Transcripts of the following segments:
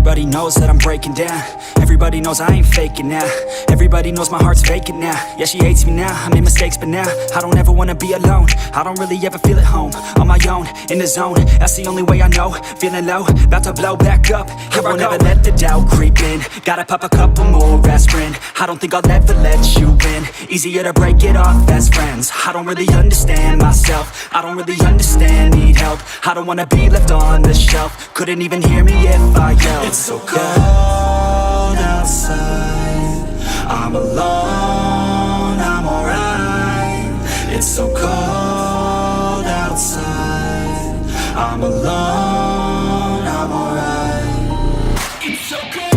Everybody knows that I'm breaking down. Everybody knows I ain't faking now. Everybody knows my heart's vacant now. Yeah, she hates me now, I made mistakes but now I don't ever wanna be alone. I don't really ever feel at home. On my own, in the zone, that's the only way I know. Feeling low, about to blow back up. I won't ever let the doubt creep in. Gotta pop a couple more aspirin. I don't think I'll ever let you in. Easier to break it off best friends. I don't really understand myself. I don't really understand, need help. I don't wanna be left on the shelf. Couldn't even hear me if I yelled. It's so cold outside, I'm alone, I'm alright. It's so cold outside, I'm alone, I'm alright. It's so cold.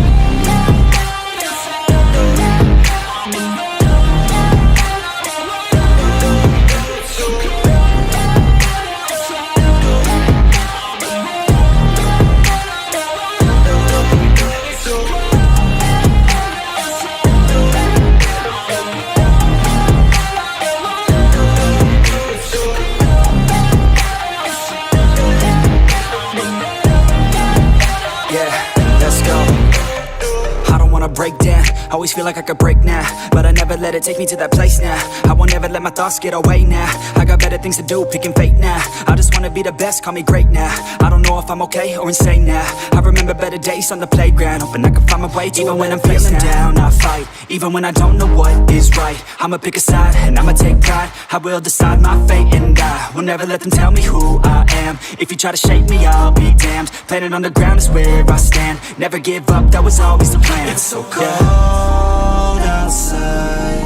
Break down, always feel like I could break now, but I never let it take me to that place now. I won't ever let my thoughts get away now. I got better things to do, picking fate now. I just wanna be the best, call me great now. I don't know if I'm okay or insane now. I remember better days on the playground, hoping I can find my way. Even when I'm feeling down, I fight. Even when I don't know what is right, I'ma pick a side and I'ma take pride. I will decide my fate and I will never let them tell me who I am. If you try to shake me, I'll be damned. Planet on the ground is where I stand. Never give up, that was always the plan. It's so cold outside,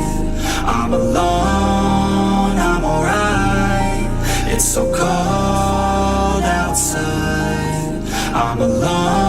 I'm alone, I'm alright. It's so cold outside, I'm alone.